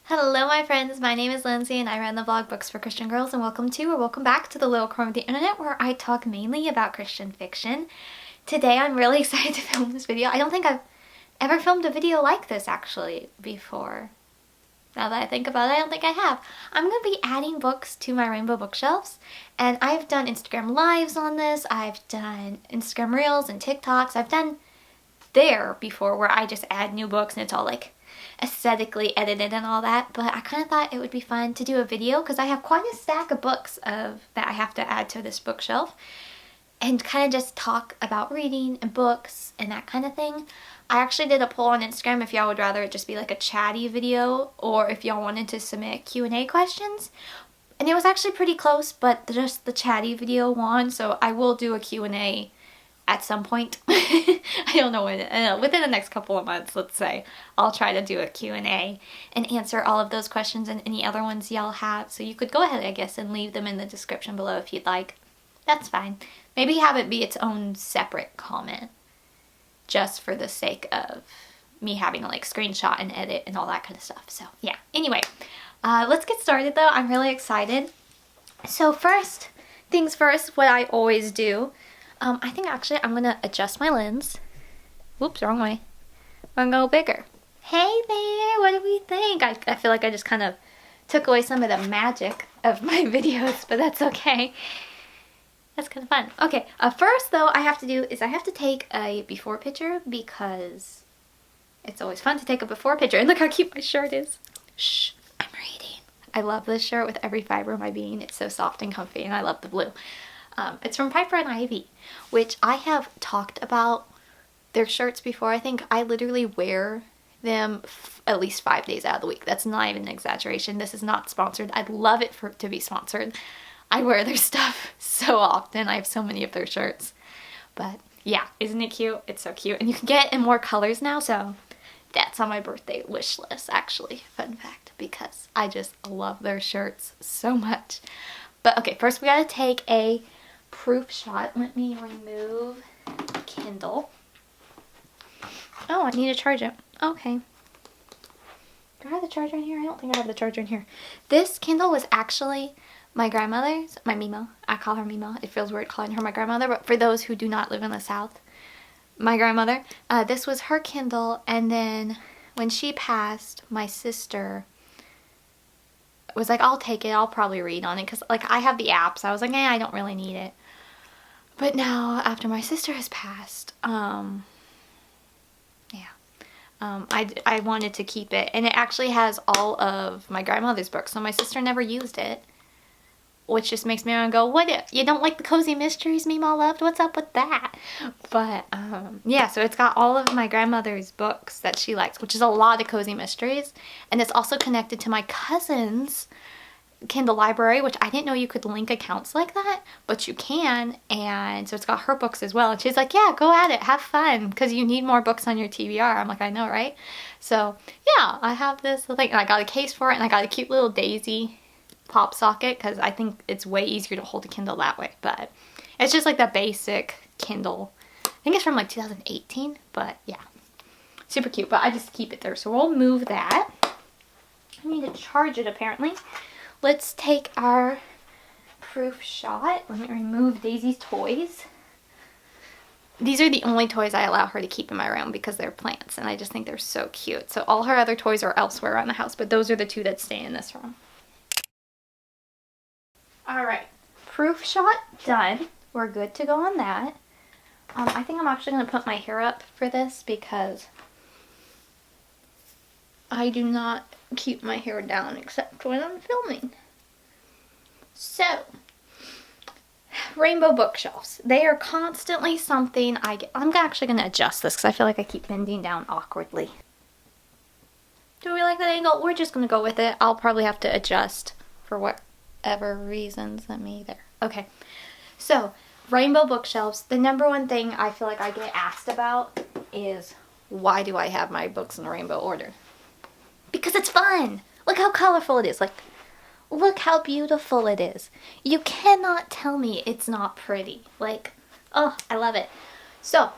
Hello my friends, my name is Lindsay and I run the vlog Books for Christian Girls, and welcome to or welcome back to the little corner of the internet where I talk mainly about Christian fiction. Today I'm really excited to film this video. I don't think I've ever filmed a video like this actually before. Now that I think about it, I don't think I have. I'm going to be adding books to my rainbow bookshelves, and I've done Instagram lives on this, I've done Instagram reels and TikToks, I've done there before where I just add new books and it's all like aesthetically edited and all that, but I kind of thought it would be fun to do a video because I have quite a stack of books that I have to add to this bookshelf and kind of just talk about reading and books and that kind of thing. I actually did a poll on Instagram if y'all would rather it just be like a chatty video or if y'all wanted to submit Q&A questions, and it was actually pretty close, but just the chatty video won, so I will do a Q&A at some point. I don't know when, within the next couple of months, let's say, I'll try to do a Q&A and answer all of those questions and any other ones y'all have. So you could go ahead, I guess, and leave them in the description below if you'd like. That's fine. Maybe have it be its own separate comment, just for the sake of me having to like screenshot and edit and all that kind of stuff. So yeah, anyway, let's get started though. I'm really excited. So first things first, what I always do, I think actually I'm gonna adjust my lens. Whoops, wrong way. I'm gonna go bigger. Hey there, what do we think? I feel like I just kind of took away some of the magic of my videos, but that's okay. That's kind of fun. Okay, first though I have to do is I have to take a before picture because it's always fun to take a before picture. And look how cute my shirt is. Shh, I'm reading. I love this shirt with every fiber of my being. It's so soft and comfy, and I love the blue. It's from Piper and Ivy, which I have talked about their shirts before. I think I literally wear them at least 5 days out of the week. That's not even an exaggeration. This is not sponsored. I'd love it for it to be sponsored. I wear their stuff so often. I have so many of their shirts. But yeah, isn't it cute? It's so cute. And you can get it in more colors now, so that's on my birthday wish list, actually. Fun fact, because I just love their shirts so much. But okay, first we gotta take a proof shot. Let me remove Kindle. Oh, I need to charge it. Okay. Do I have the charger in here? I don't think I have the charger in here. This Kindle was actually my grandmother's, my Mima. I call her Mima. It feels weird calling her my grandmother, but for those who do not live in the South, my grandmother, this was her Kindle, and then when she passed, my sister was like, I'll take it, I'll probably read on it, because like I have the app, so I was like, I don't really need it. But now, after my sister has passed, I wanted to keep it, and it actually has all of my grandmother's books, so my sister never used it, which just makes me want to go, what, you don't like the cozy mysteries Mima loved? What's up with that? But yeah, so it's got all of my grandmother's books that she likes, which is a lot of cozy mysteries, and it's also connected to my cousin's Kindle library, which I didn't know you could link accounts like that, but you can. And so it's got her books as well, and she's like, yeah, go at it, have fun, because you need more books on your TBR. I'm like, I know, right? So yeah, I have this thing, and I got a case for it, and I got a cute little daisy pop socket because I think it's way easier to hold a Kindle that way. But it's just like the basic Kindle. I think it's from like 2018, but yeah, super cute. But I just keep it there, so we'll move that. I need to charge it apparently. Let's take our proof shot. Let me remove Daisy's toys. These are the only toys I allow her to keep in my room because they're plants, and I just think they're so cute. So all her other toys are elsewhere around the house, but those are the two that stay in this room. Alright, proof shot done. We're good to go on that. I think I'm actually going to put my hair up for this because I do not keep my hair down except when I'm filming. So, rainbow bookshelves. They are constantly something I get. I'm actually going to adjust this because I feel like I keep bending down awkwardly. Do we like that angle? We're just going to go with it. I'll probably have to adjust for whatever reasons. Okay, so rainbow bookshelves. The number one thing I feel like I get asked about is, why do I have my books in rainbow order? Because it's fun. Look how colorful it is. Like, look how beautiful it is. You cannot tell me it's not pretty. Like, oh, I love it. So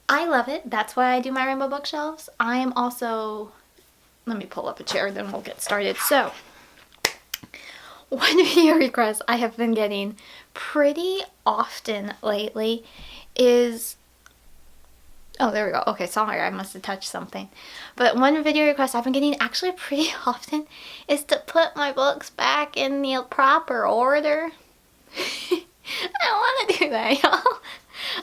I love it. That's why I do my rainbow bookshelves. I am also let me pull up a chair, then we'll get started. So, one video request I have been getting pretty often lately is, oh, there we go. Okay, sorry, I must have touched something. But one video request I've been getting actually pretty often is to put my books back in the proper order. I don't want to do that, y'all.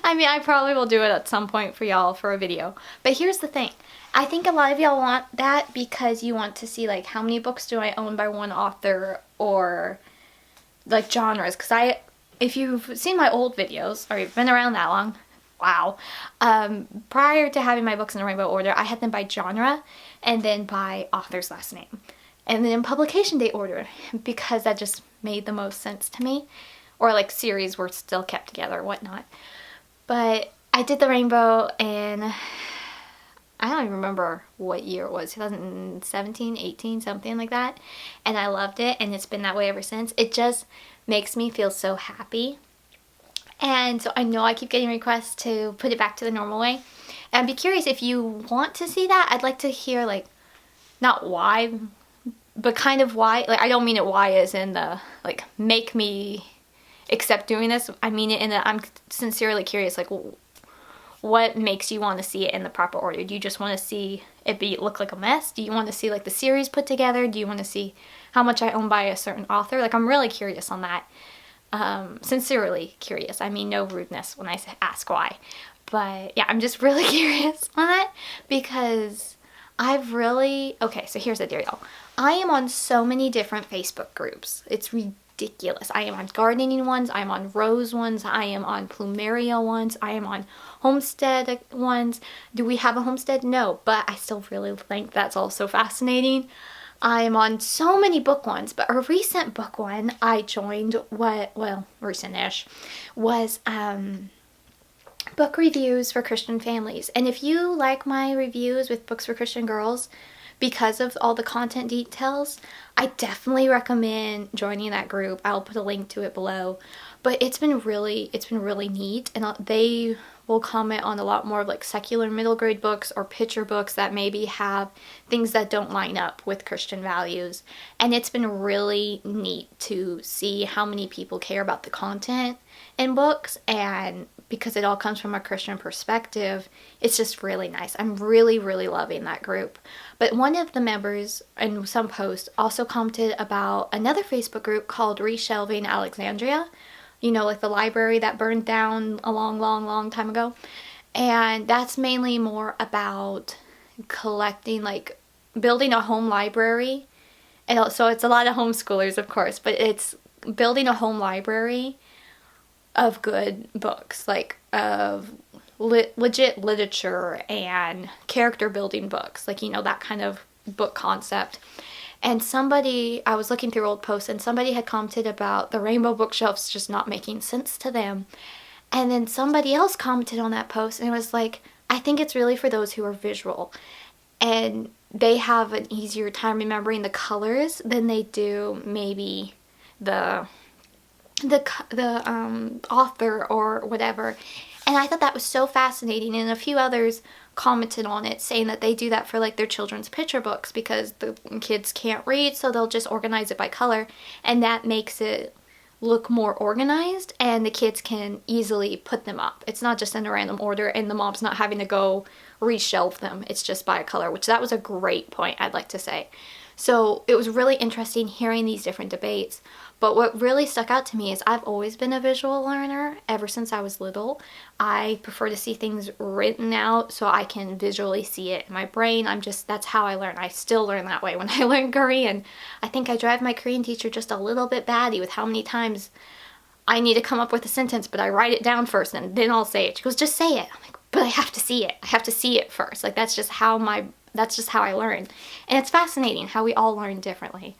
I mean, I probably will do it at some point for y'all for a video. But here's the thing. I think a lot of y'all want that because you want to see, like, how many books do I own by one author, or, like, genres. Because if you've seen my old videos, or you've been around that long, wow. Prior to having my books in a rainbow order, I had them by genre, and then by author's last name. And then in publication date order, because that just made the most sense to me. Or, like, series were still kept together, whatnot. But I did the rainbow, and I don't even remember what year it was, 2017, 18, something like that. And I loved it, and it's been that way ever since. It just makes me feel so happy. And so I know I keep getting requests to put it back to the normal way. And I'd be curious if you want to see that. I'd like to hear, like, not why, but kind of why. Like, I don't mean it why as in the, like, make me accept doing this. I mean it in that I'm sincerely curious, like, what makes you want to see it in the proper order? Do you just want to see it look like a mess? Do you want to see, like, the series put together? Do you want to see how much I own by a certain author? Like, I'm really curious on that. Sincerely curious. I mean, no rudeness when I ask why. But yeah, I'm just really curious on that because okay, so here's the deal, y'all. I am on so many different Facebook groups. It's ridiculous. I am on gardening ones, I am on rose ones, I am on plumeria ones, I am on homestead ones. Do we have a homestead? No, but I still really think that's also fascinating. I am on so many book ones, but a recent book one I joined, recent-ish, was book reviews for Christian families. And if you like my reviews with books for Christian girls, because of all the content details, I definitely recommend joining that group. I'll put a link to it below. But it's been really neat, and they will comment on a lot more of, like, secular middle grade books or picture books that maybe have things that don't line up with Christian values. And it's been really neat to see how many people care about the content in books, and because it all comes from a Christian perspective, it's just really nice. I'm really loving that group. But one of the members in some post also commented about another Facebook group called Reshelving Alexandria. You know, like the library that burned down a long time ago. And that's mainly more about collecting, like, building a home library. And so it's a lot of homeschoolers, of course, but it's building a home library of good books, like of legit literature and character building books, like, you know, that kind of book concept. And I was looking through old posts, and somebody had commented about the rainbow bookshelves just not making sense to them. And then somebody else commented on that post, and it was like, I think it's really for those who are visual. And they have an easier time remembering the colors than they do maybe the author or whatever. And I thought that was so fascinating, and a few others commented on it saying that they do that for, like, their children's picture books because the kids can't read, so they'll just organize it by color, and that makes it look more organized and the kids can easily put them up. It's not just in a random order and the mom's not having to go reshelve them. It's just by a color, which that was a great point, I'd like to say. So it was really interesting hearing these different debates. But what really stuck out to me is I've always been a visual learner ever since I was little. I prefer to see things written out so I can visually see it in my brain. That's how I learn. I still learn that way when I learn Korean. I think I drive my Korean teacher just a little bit batty with how many times I need to come up with a sentence, but I write it down first and then I'll say it. She goes, just say it. I'm like, but I have to see it. I have to see it first. Like, that's just how I learn. And it's fascinating how we all learn differently.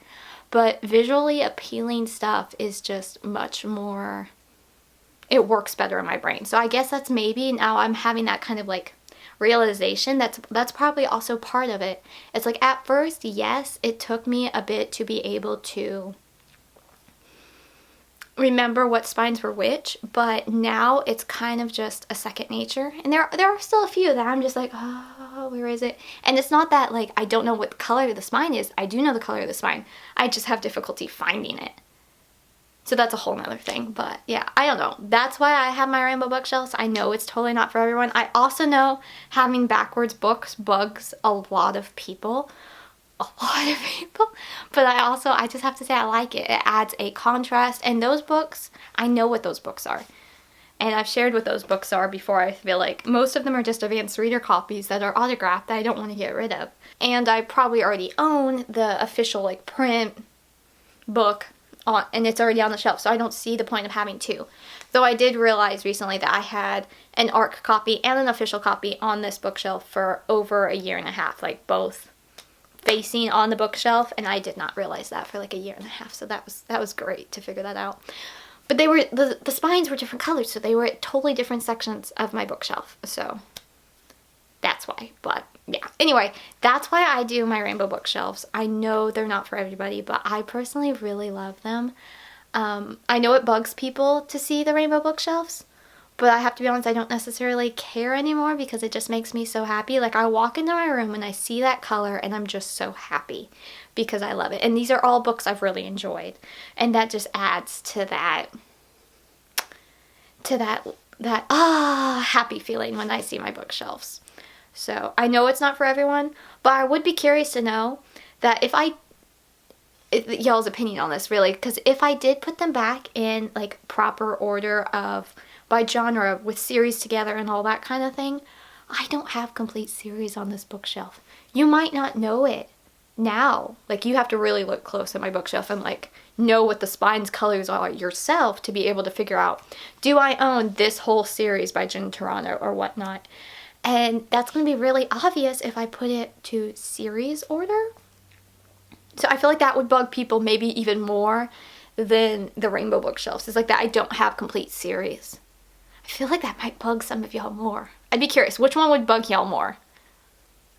But visually appealing stuff is just much more, it works better in my brain. So I guess that's maybe now I'm having that kind of, like, realization. That's probably also part of it. It's like, at first, yes, it took me a bit to be able to remember what spines were which, but now it's kind of just a second nature. And there are still a few that I'm just like, oh, where is it? And it's not that like I don't know what the color of the spine is. I do know the color of the spine. I just have difficulty finding it. So that's a whole nother thing. But yeah, I don't know. That's why I have my rainbow bookshelves. I know it's totally not for everyone. I also know having backwards books bugs a lot of people. But I just have to say I like it. It adds a contrast. And those books, I know what those books are. And I've shared what those books are before. I feel like most of them are just advanced reader copies that are autographed that I don't want to get rid of. And I probably already own the official like print book and it's already on the shelf, so I don't see the point of having two. Though I did realize recently that I had an ARC copy and an official copy on this bookshelf for over a year and a half, like both facing on the bookshelf, and I did not realize that for like a year and a half, so that was great to figure that out. But they were, the spines were different colors, so they were at totally different sections of my bookshelf, so that's why. But yeah, anyway, that's why I do my rainbow bookshelves. I know they're not for everybody, but I personally really love them. I know it bugs people to see the rainbow bookshelves, but I have to be honest, I don't necessarily care anymore because it just makes me so happy. Like I walk into my room and I see that color and I'm just so happy because I love it. And these are all books I've really enjoyed. And that just adds to that happy feeling when I see my bookshelves. So I know it's not for everyone, but I would be curious to know that y'all's opinion on this really, because if I did put them back in like proper order of by genre with series together and all that kind of thing, I don't have complete series on this bookshelf. You might not know it now. Like you have to really look close at my bookshelf and like know what the spine's colors are yourself to be able to figure out, do I own this whole series by Jen Toronto or whatnot? And that's going to be really obvious if I put it to series order. So I feel like that would bug people maybe even more than the rainbow bookshelves. It's like that I don't have complete series. I feel like that might bug some of y'all more. I'd be curious, which one would bug y'all more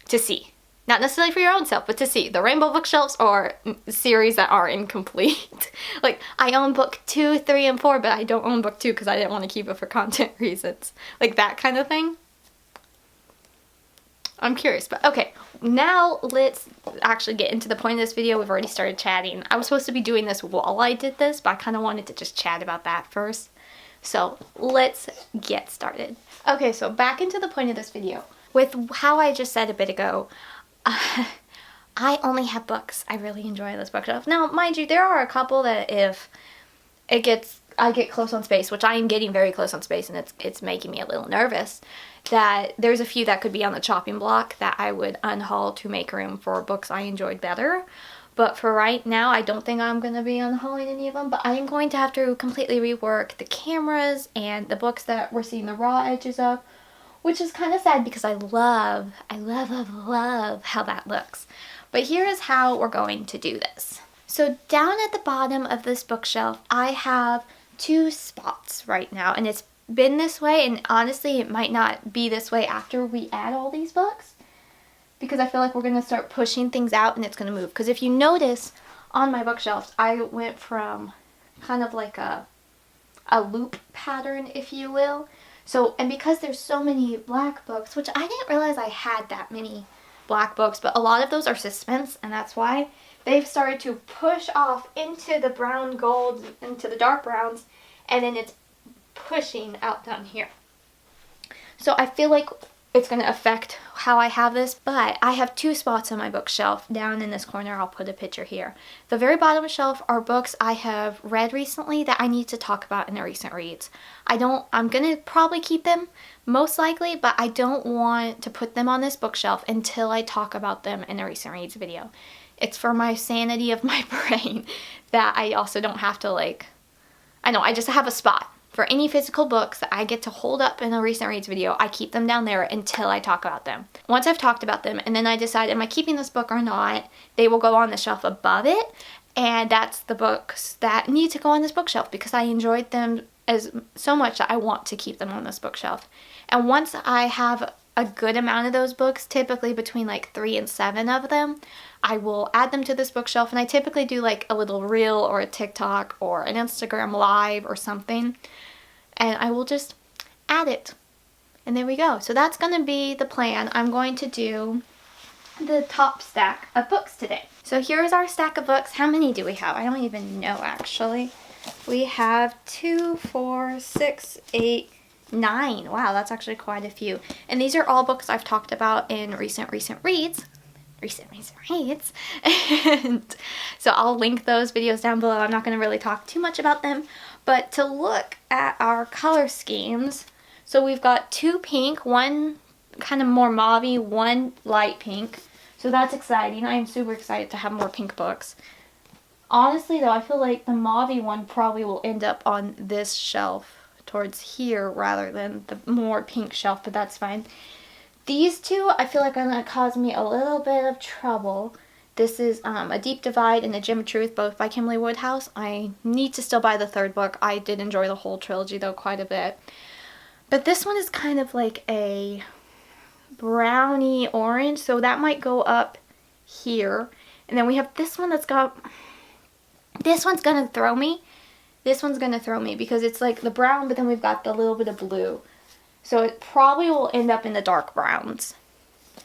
to see? Not necessarily for your own self, but to see the rainbow bookshelves or series that are incomplete. Like I own book 2, 3, and 4, but I don't own book 2 because I didn't want to keep it for content reasons. Like that kind of thing. I'm curious, but okay, now let's actually get into the point of this video. We've already started chatting. I was supposed to be doing this while I did this, but I kind of wanted to just chat about that first. So let's get started. Okay, so back into the point of this video. With how I just said a bit ago, I only have books I really enjoy on this bookshelf. Now, mind you, there are a couple that if I get close on space, which I am getting very close on space, and it's making me a little nervous, that there's a few that could be on the chopping block that I would unhaul to make room for books I enjoyed better. But for right now, I don't think I'm going to be unhauling any of them, but I am going to have to completely rework the cameras and the books that we're seeing the raw edges of, which is kind of sad because I love how that looks. But here is how we're going to do this. So down at the bottom of this bookshelf, I have 2 spots right now, and it's been this way, and honestly it might not be this way after we add all these books, because I feel like we're going to start pushing things out and it's going to move. Because if you notice on my bookshelves, I went from kind of like a loop pattern, if you will. So, and because there's so many black books, which I didn't realize I had that many black books, but a lot of those are suspense, and that's why they've started to push off into the brown gold, into the dark browns, and then it's pushing out down here. So I feel like it's going to affect how I have this, but I have 2 spots on my bookshelf. Down in this corner, I'll put a picture here. The very bottom shelf are books I have read recently that I need to talk about in the recent reads. I'm going to probably keep them, most likely, but I don't want to put them on this bookshelf until I talk about them in the recent reads video. It's for my sanity of my brain that I also don't have to I just have a spot. For any physical books that I get to hold up in a recent reads video, I keep them down there until I talk about them. Once I've talked about them and then I decide, am I keeping this book or not, they will go on the shelf above it, and that's the books that need to go on this bookshelf because I enjoyed them so much that I want to keep them on this bookshelf. And once I have a good amount of those books, typically between like 3 and 7 of them, I will add them to this bookshelf, and I typically do like a little reel or a TikTok or an Instagram live or something, and I will just add it And there we go. So that's going to be the plan. I'm going to do the top stack of books today. So here's our stack of books. How many do we have? I don't even know, actually. We have 2, 4, 6, 8, 9. Wow, that's actually quite a few. And these are all books I've talked about in recent reads. And so I'll link those videos down below. I'm not going to really talk too much about them. But to look at our color schemes, so we've got 2 pink, 1 kind of more mauve-y, 1 light pink. So that's exciting. I am super excited to have more pink books. Honestly though, I feel like the mauve-y one probably will end up on this shelf towards here rather than the more pink shelf, but that's fine. These two I feel like are going to cause me a little bit of trouble. This is A Deep Divide and A Gem of Truth, both by Kimberly Woodhouse. I need to still buy the 3rd book. I did enjoy the whole trilogy though quite a bit. But this one is kind of like a browny orange, so that might go up here. And then we have this one that's got, this one's gonna throw me. This one's gonna throw me because it's like the brown, but then we've got the little bit of blue. So it probably will end up in the dark browns.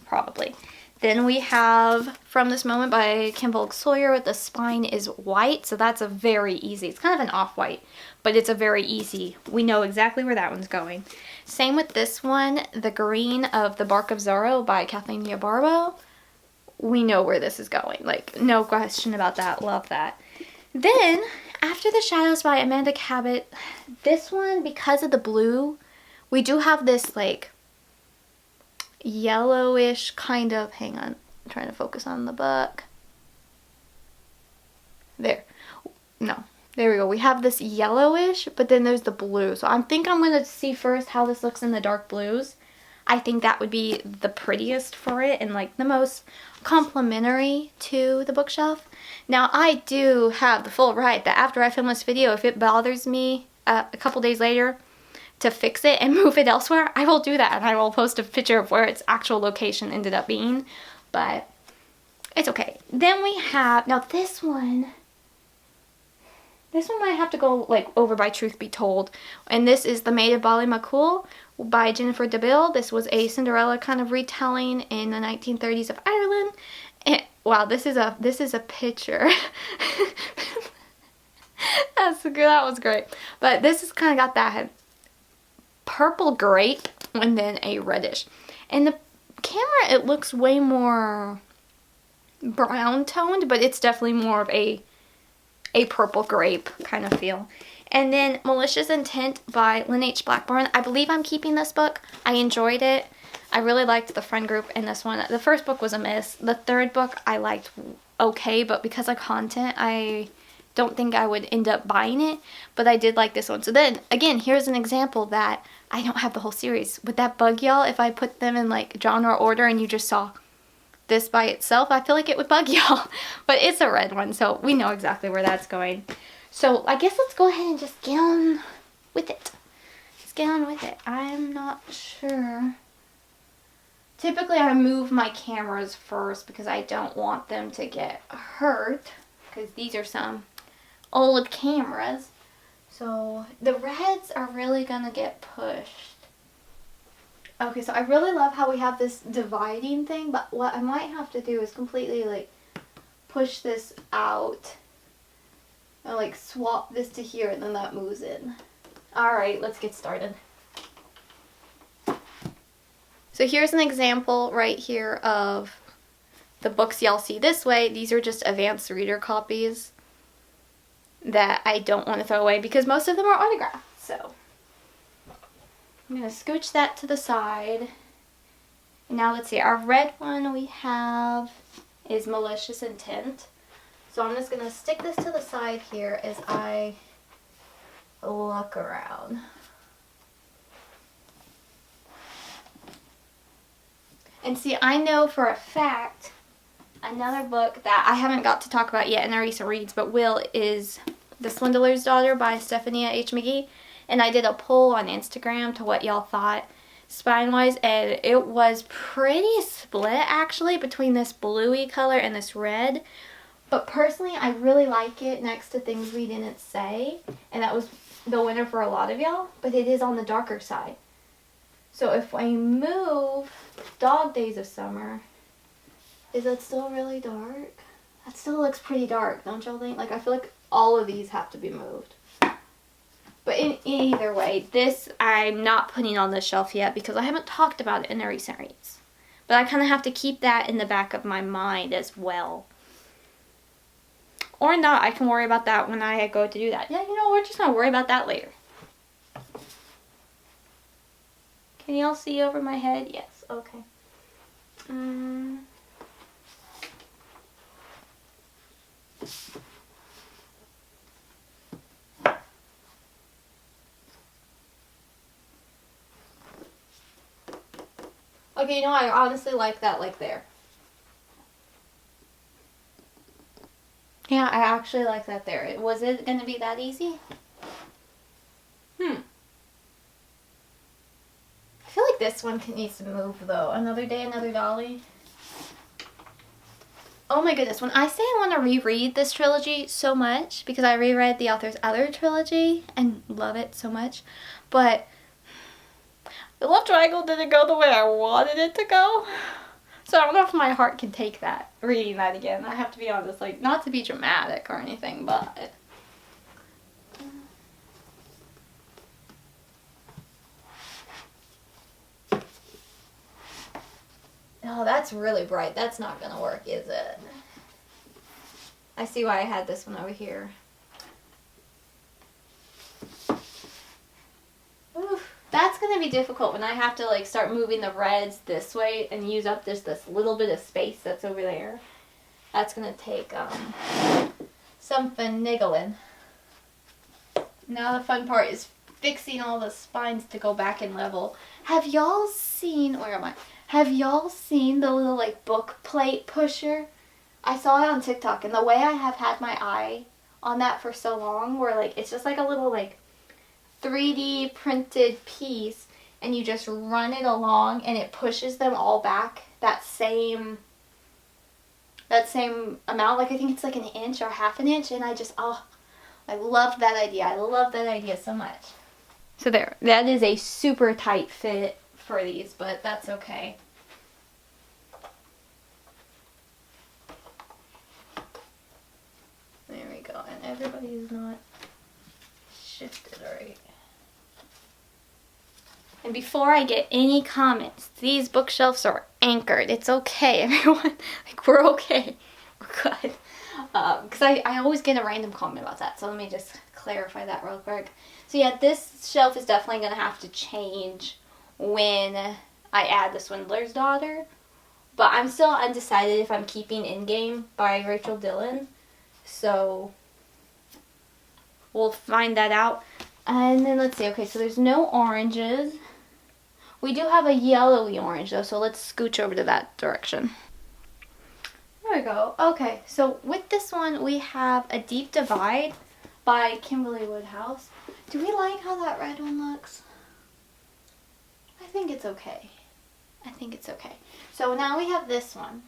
Probably. Then we have From This Moment by Kim Sawyer. The spine is white, so that's a very easy, it's kind of an off-white, but it's a very easy, we know exactly where that one's going. Same with this one, the green of The Bark of Zorro by Kathleen Yabarbo. We know where this is going, like no question about that, love that. Then, After the Shadows by Amanda Cabot, this one, because of the blue, we do have this like yellowish kind of, hang on, I'm trying to focus on the book. There. No. There we go. We have this yellowish, but then there's the blue. So I think I'm going to see first how this looks in the dark blues. I think that would be the prettiest for it and like the most complimentary to the bookshelf. Now I do have the full right that after I film this video, if it bothers me a couple days later to fix it and move it elsewhere, I will do that, and I will post a picture of where its actual location ended up being, but it's okay. Then we have, now this one might have to go like over by Truth Be Told, and this is The Maid of Ballymacool by Jennifer DeBille. This was a Cinderella kind of retelling in the 1930s of Ireland, and wow, this is a picture. That was great, but this has kind of got that purple grape and then a reddish. In the camera it looks way more brown toned, but it's definitely more of a purple grape kind of feel. And then Malicious Intent by Lynn H. Blackburn. I believe I'm keeping this book. I enjoyed it. I really liked the friend group in this one. The first book was a miss. The 3rd book I liked okay, but because of content I don't think I would end up buying it, but I did like this one. So then, again, here's an example that I don't have the whole series. Would that bug y'all if I put them in like genre order and you just saw this by itself? I feel like it would bug y'all, but it's a red one, so we know exactly where that's going. So I guess let's go ahead and just get on with it. Let's get on with it. I'm not sure. Typically I move my cameras first because I don't want them to get hurt, because these are some old cameras. So the reds are really gonna get pushed. Okay, so I really love how we have this dividing thing, but what I might have to do is completely like push this out and like swap this to here, and then that moves in. Alright, let's get started. So here's an example right here of the books y'all see this way. These are just advanced reader copies that I don't want to throw away because most of them are autographed. So I'm going to scooch that to the side. Now let's see, our red one we have is Malicious Intent. So I'm just going to stick this to the side here as I look around. And see, I know for a fact another book that I haven't got to talk about yet in our recent reads, but will, is The Swindler's Daughter by Stephania H. McGee. And I did a poll on Instagram to what y'all thought spine-wise, and it was pretty split actually between this bluey color and this red. But personally, I really like it next to Things We Didn't Say, and that was the winner for a lot of y'all, but it is on the darker side. So if I move Dog Days of Summer, is that still really dark? That still looks pretty dark, don't y'all think? Like, I feel like all of these have to be moved. But in either way, this I'm not putting on the shelf yet because I haven't talked about it in the recent reads. But I kind of have to keep that in the back of my mind as well. Or not, I can worry about that when I go to do that. Yeah, you know, we're just going to worry about that later. Can y'all see over my head? Yes, okay. Okay, you know, I honestly like that, like, there. Yeah, I actually like that there. Was it going to be that easy? I feel like this one needs to move, though. Another Day, Another Dolly. Oh my goodness, when I say I want to reread this trilogy so much, because I reread the author's other trilogy and love it so much, but the love triangle didn't go the way I wanted it to go. So I don't know if my heart can take that, reading that again. I have to be honest, like, not to be dramatic or anything, but... Oh, that's really bright. That's not gonna work, is it? I see why I had this one over here. Oof. That's gonna be difficult when I have to, like, start moving the reds this way and use up just this little bit of space that's over there. That's gonna take some finagling. Now the fun part is fixing all the spines to go back in level. Have y'all seen, where am I? Have y'all seen the little, like, book plate pusher? I saw it on TikTok, and the way I have had my eye on that for so long, where, like, it's just like a little, like, 3D printed piece, and you just run it along, and it pushes them all back that same amount. Like, I think it's like an inch or half an inch, and I just, oh, I love that idea. I love that idea so much. So there, that is a super tight fit for these, but that's okay. There we go, and everybody's not shifted right. And before I get any comments, these bookshelves are anchored. It's okay, everyone. Like, we're okay. We're good. Because I always get a random comment about that, so let me just clarify that real quick. So yeah, this shelf is definitely going to have to change when I add The Swindler's Daughter. But I'm still undecided if I'm keeping Endgame by Rachel Dillon. So we'll find that out. And then let's see. Okay, so there's no oranges. We do have a yellowy orange though, so let's scooch over to that direction. There we go. Okay, so with this one we have A Deep Divide by Kimberly Woodhouse. Do we like how that red one looks? I think it's okay. I think it's okay. So now we have this one.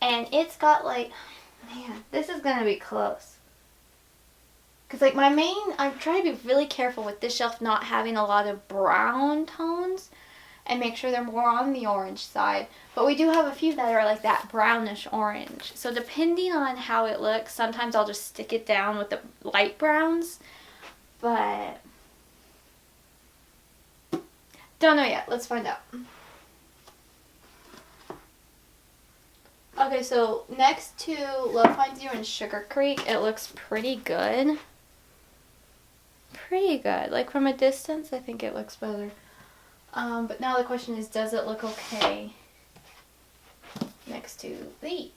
And it's got, like, man, this is going to be close. Because, like, I'm trying to be really careful with this shelf not having a lot of brown tones. And make sure they're more on the orange side. But we do have a few that are like that brownish orange. So depending on how it looks, sometimes I'll just stick it down with the light browns. But don't know yet. Let's find out. Okay, so next to Love Finds You and Sugar Creek, it looks pretty good. Pretty good. Like, from a distance, I think it looks better. But now the question is, does it look okay next to these?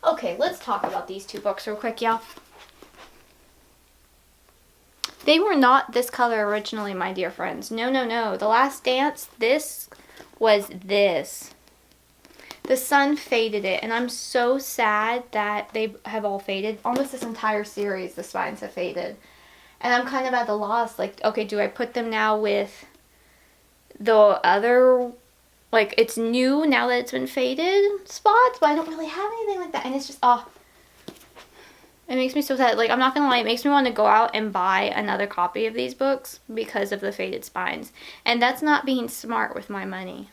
Okay, let's talk about these two books real quick, y'all. They were not this color originally, my dear friends. No, no, no. The Last Dance, this was this. The sun faded it, and I'm so sad that they have all faded. Almost this entire series, the spines have faded. And I'm kind of at the loss, like, okay, do I put them now with the other, like, it's new now that it's been faded spots, but I don't really have anything like that, and it's just, oh, It makes me so sad. Like, I'm not gonna lie, it makes me want to go out and buy another copy of these books because of the faded spines. And that's not being smart with my money.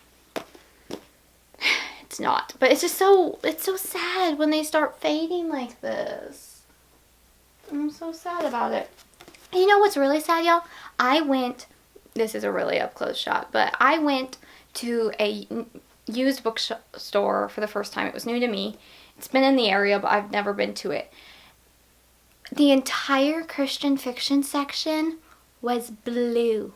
It's not. But it's just so, it's so sad when they start fading like this. I'm so sad about it. And you know what's really sad, y'all? I went, this is a really up close shot, but I went to a used bookstore for the first time. It was new to me. It's been in the area, but I've never been to it. The entire Christian fiction section was blue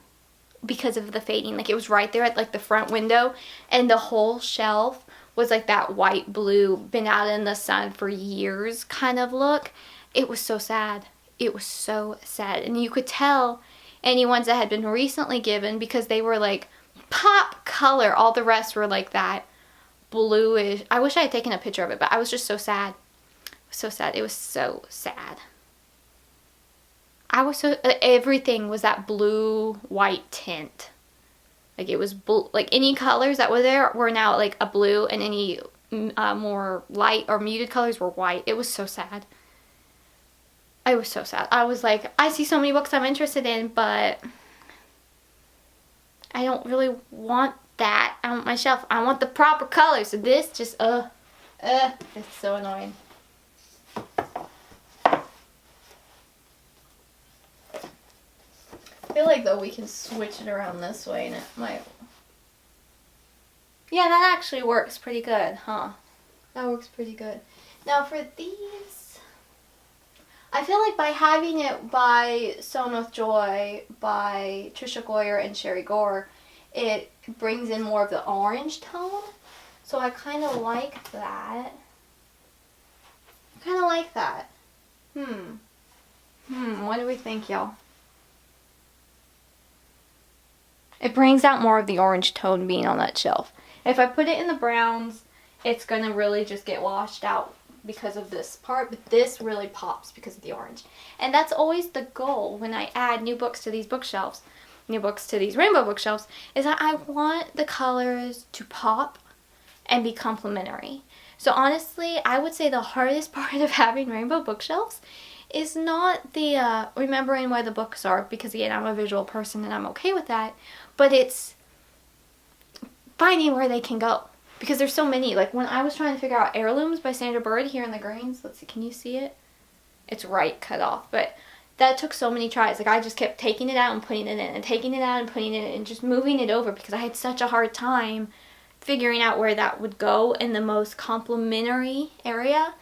because of the fading. Like, it was right there at like the front window, and the whole shelf was like that white blue, been out in the sun for years kind of look. It was so sad. It was so sad. And you could tell any ones that had been recently given because they were like pop color. All the rest were like that bluish. I wish I had taken a picture of it, but I was just so sad. So sad. It was so sad. I was so, everything was that blue white tint. Like, it was blue, like any colors that were there were now like a blue, and any more light or muted colors were white. It was so sad. I was so sad. I was like, I see so many books I'm interested in, but I don't really want that on my shelf. I want the proper color. So this just, it's so annoying. I feel like though we can switch it around this way and it might... Yeah, that actually works pretty good, huh? That works pretty good. Now for these, I feel like by having it by Sown with Joy by Tricia Goyer and Sherry Gore, it brings in more of the orange tone. So I kind of like that. I kind of like that. What do we think, y'all? It brings out more of the orange tone being on that shelf. If I put it in the browns, it's going to really just get washed out because of this part. But this really pops because of the orange. And that's always the goal when I add new books to these bookshelves, new books to these rainbow bookshelves, is that I want the colors to pop and be complementary. So honestly, I would say the hardest part of having rainbow bookshelves is not the remembering where the books are, because again, I'm a visual person and I'm okay with that, but it's finding where they can go, because there's so many. Like, when I was trying to figure out Heirlooms by Sandra Bird here in the greens, let's see, can you see it? It's right cut off, but that took so many tries. Like, I just kept taking it out and putting it in, and taking it out and putting it in, and just moving it over, because I had such a hard time figuring out where that would go in the most complementary area.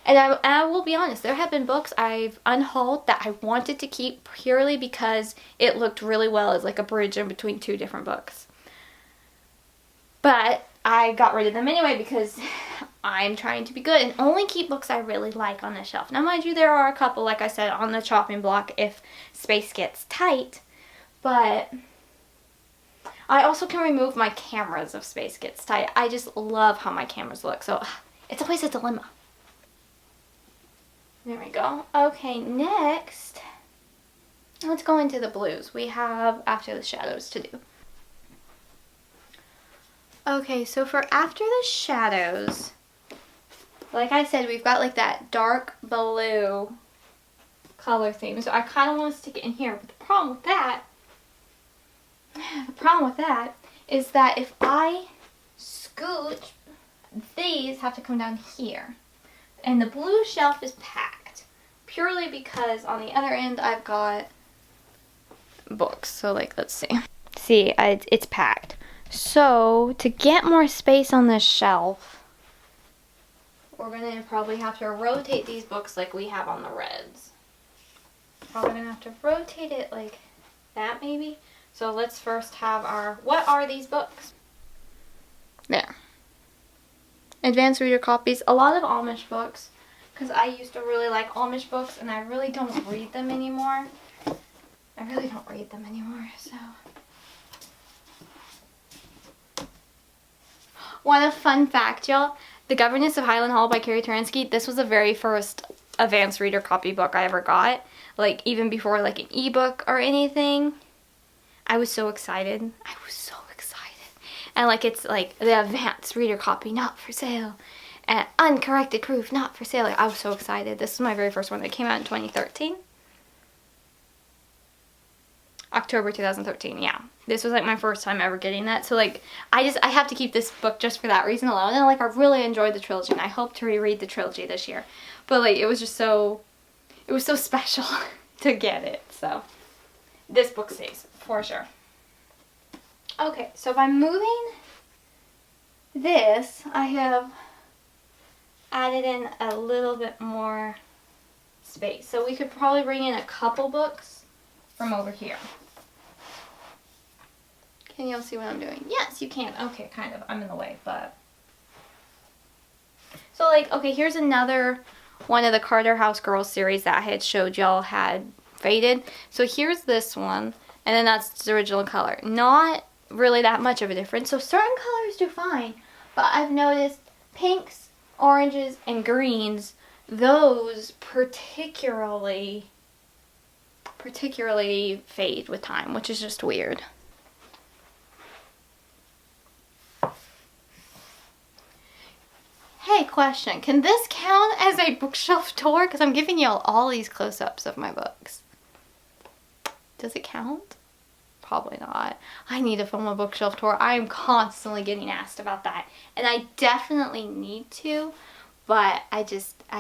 And I will be honest, there have been books I've unhauled that I wanted to keep purely because it looked really well as like a bridge in between two different books. But I got rid of them anyway because I'm trying to be good and only keep books I really like on the shelf. Now, mind you, there are a couple, like I said, on the chopping block if space gets tight. But I also can remove my cameras if space gets tight. I just love how my cameras look. So it's always a dilemma. There we go. Okay, next, let's go into the blues. We have After the Shadows to do. Okay, so for After the Shadows, like I said, we've got like that dark blue color theme. So I kind of want to stick it in here. But the problem with that is that if I scooch, these have to come down here. And the blue shelf is packed purely because on the other end I've got books. So like, let's see. See, it's packed. So to get more space on this shelf, we're going to probably have to rotate these books like we have on the reds. Probably going to have to rotate it like that maybe. So let's first have our, what are these books? There. Advanced reader copies, a lot of Amish books, because I used to really like Amish books and I really don't read them anymore. So. One fun fact, y'all, The Governess of Highland Hall by Carrie Taransky, this was the very first advanced reader copy book I ever got. Like, even before like an ebook or anything. I was so excited. And like, it's like the advanced reader copy, not for sale. And uncorrected proof, not for sale. I was so excited. This is my very first one that came out in 2013. October 2013, yeah. This was like my first time ever getting that. So like, I have to keep this book just for that reason alone. And like, I really enjoyed the trilogy and I hope to reread the trilogy this year. But like, it was just so, it was so special to get it. So this book stays for sure. Okay, so by moving this, I have added in a little bit more space. So we could probably bring in a couple books from over here. Can you all see what I'm doing? Yes, you can. Okay, kind of. I'm in the way, but. So like, okay, here's another one of the Carter House Girls series that I had showed y'all had faded. So here's this one, and then that's the original color. Not really that much of a difference. So certain colors do fine, but I've noticed pinks, oranges, and greens, those particularly fade with time, which is just weird. Hey, question. Can this count as a bookshelf tour? Because I'm giving y'all all these close-ups of my books. Does it count? Probably not. I need to film a bookshelf tour. I am constantly getting asked about that. And I definitely need to, but I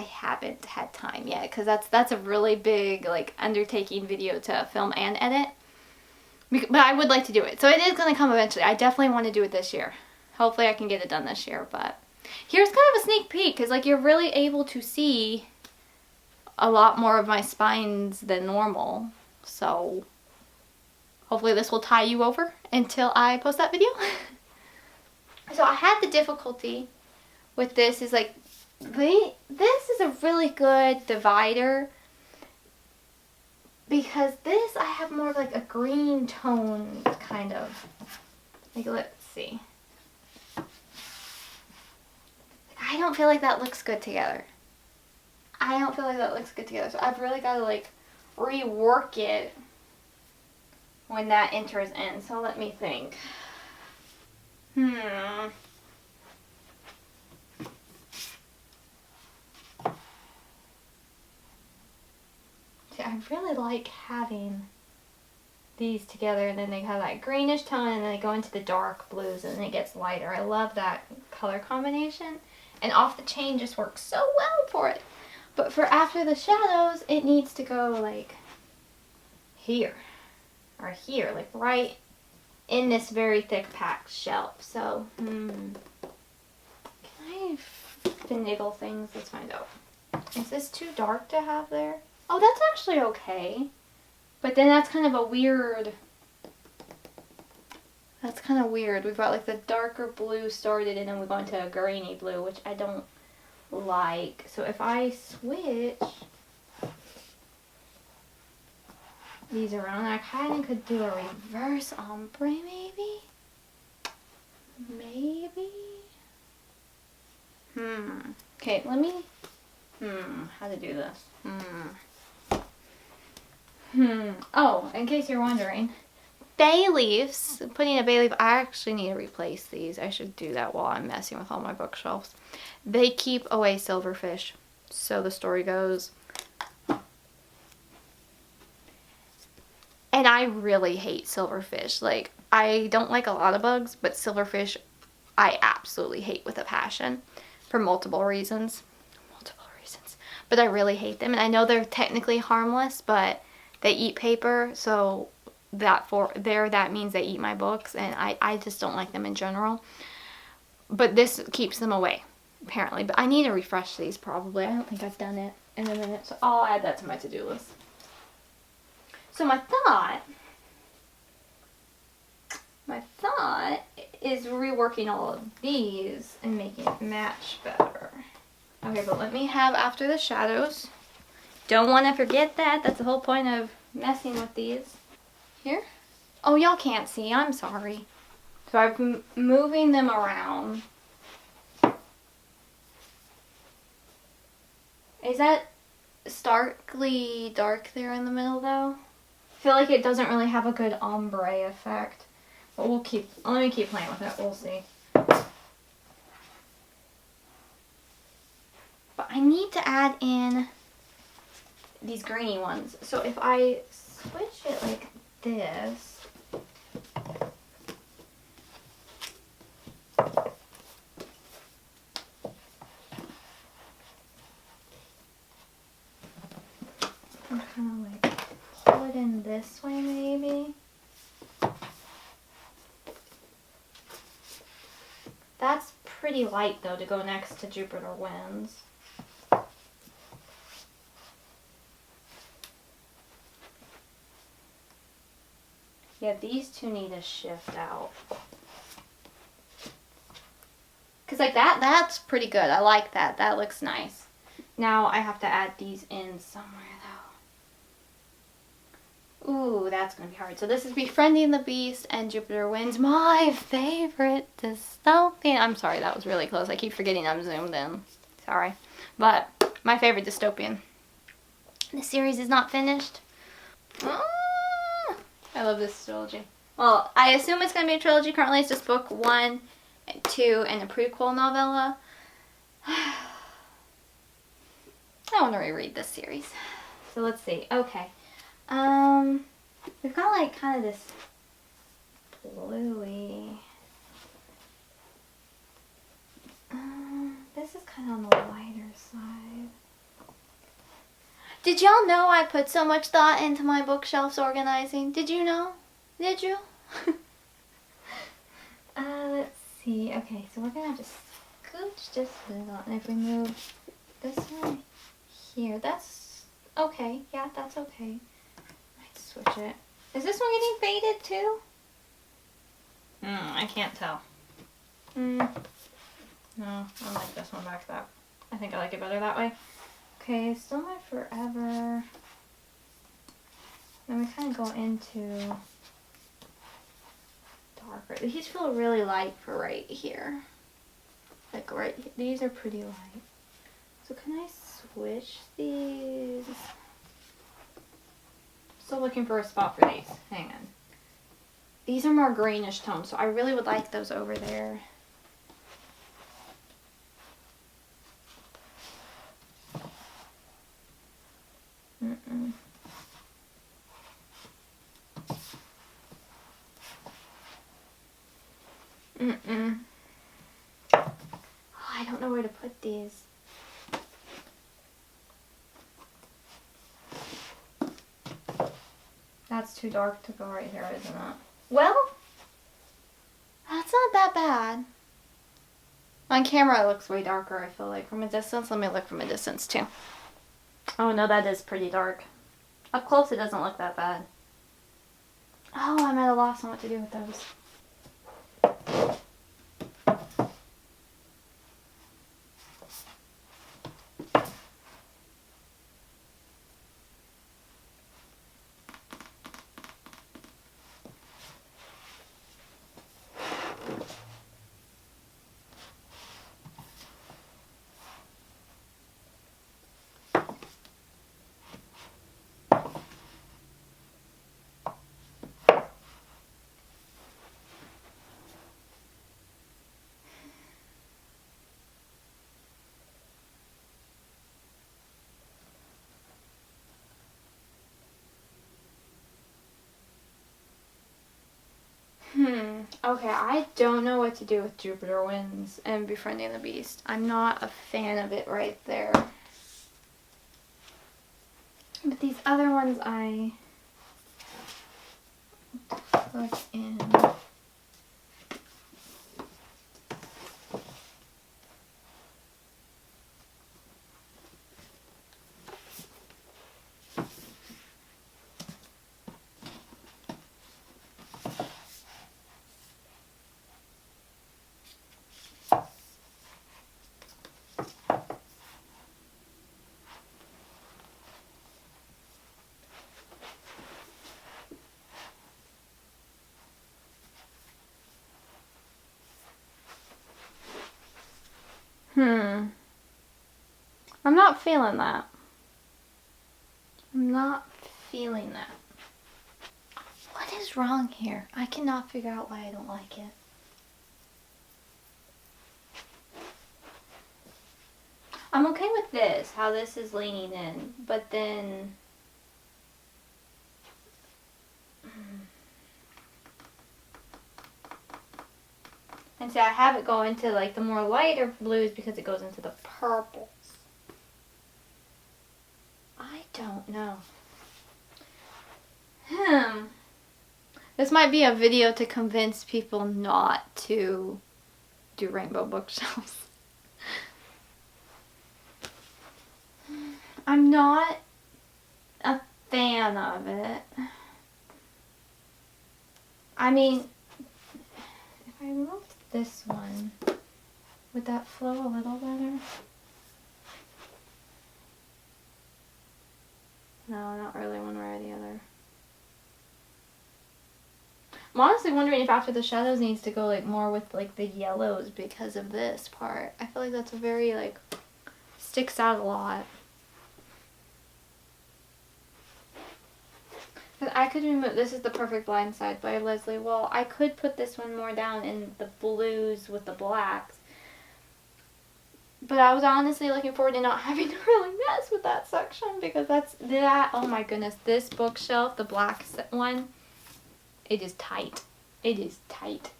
haven't had time yet. Because that's a really big like undertaking video to film and edit. But I would like to do it. So it is going to come eventually. I definitely want to do it this year. Hopefully I can get it done this year, but here's kind of a sneak peek because like you're really able to see a lot more of my spines than normal. So hopefully this will tie you over until I post that video. So I had the difficulty with this is like this is a really good divider because this I have more of like a green tone kind of like, let's see. I don't feel like that looks good together. I don't feel like that looks good together. So I've really got to like rework it when that enters in. So let me think. See, I really like having these together and then they have that greenish tone and then they go into the dark blues and it gets lighter. I love that color combination. And Off the Chain just works so well for it. But for After the Shadows, it needs to go like here. Or here, like right in this very thick packed shelf. So, can I finagle things? Let's find out. Is this too dark to have there? Oh, that's actually okay. But then that's kind of a weird... That's kind of weird. We've got like the darker blue started and then we go into a greeny blue, which I don't like. So if I switch these around, I kind of could do a reverse ombre maybe? Maybe? Okay, let me... how to do this? Oh, in case you're wondering, bay leaves, putting a bay leaf, I actually need to replace these. I should do that while I'm messing with all my bookshelves. They keep away silverfish, so the story goes. And I really hate silverfish. Like, I don't like a lot of bugs, but silverfish I absolutely hate with a passion for multiple reasons. But I really hate them, and I know they're technically harmless, but they eat paper, so that means they eat my books, and I just don't like them in general. But this keeps them away, apparently. But I need to refresh these probably. I don't think I've done it in a minute, so I'll add that to my to-do list. So my thought is reworking all of these and making it match better. Okay, but let me have After the Shadows. Don't want to forget that. That's the whole point of messing with these. Here? Oh, y'all can't see. I'm sorry. So I'm moving them around. Is that starkly dark there in the middle, though? I feel like it doesn't really have a good ombre effect. But let me keep playing with it. We'll see. I need to add in these greeny ones. So if I switch it like this, I'm kind of like pull it in this way maybe. That's pretty light though to go next to Jupiter Winds. Yeah, these two need to shift out. Cause like that's pretty good. I like that. That looks nice. Now I have to add these in somewhere though. Ooh, that's gonna be hard. So this is Befriending the Beast and Jupiter Winds, my favorite dystopian. I'm sorry, that was really close. I keep forgetting I'm zoomed in. Sorry. But my favorite dystopian. The series is not finished. I love this trilogy. Well, I assume it's going to be a trilogy. Currently it's just book 1 and 2 and a prequel novella. I want to reread this series. So let's see. Okay. We've got like kind of this bluey. This is kind of on the lighter side. Did y'all know I put so much thought into my bookshelves organizing? Did you know? Did you? Let's see. Okay, so we're gonna have to scooch just a little, and if we move this one here, that's okay. Yeah, that's okay. Let's switch it. Is this one getting faded too? I can't tell. No, I like this one back that. I think I like it better that way. Okay, still my Forever. Then we kind of go into darker. These feel really light for right here. Like right here. These are pretty light. So can I switch these? Still looking for a spot for these. Hang on. These are more greenish tones, so I really would like those over there. Oh, I don't know where to put these. That's too dark to go right here, isn't it? Well, that's not that bad. On camera it looks way darker, I feel like. From a distance, let me look from a distance too. Oh no, that is pretty dark. Up close it doesn't look that bad. Oh, I'm at a loss on what to do with those. Okay, I don't know what to do with Jupiter Winds and Befriending the Beast. I'm not a fan of it right there. But these other ones I put in. I'm not feeling that. I'm not feeling that. What is wrong here? I cannot figure out why I don't like it. I'm okay with this, how this is leaning in, but then and see, I have it go into like the more lighter blues because it goes into the purples. I don't know. This might be a video to convince people not to do rainbow bookshelves. I'm not a fan of it. I mean, if I removed this one, would that flow a little better? No, not really, one way or the other. I'm honestly wondering if after the shadows needs to go like more with like the yellows because of this part. I feel like that's a very like, sticks out a lot. I could remove, this is The Perfect Blind Side by Leslie Wall. I could put this one more down in the blues with the blacks. But I was honestly looking forward to not having to really mess with that section because oh my goodness, this bookshelf, the black one, it is tight. It is tight.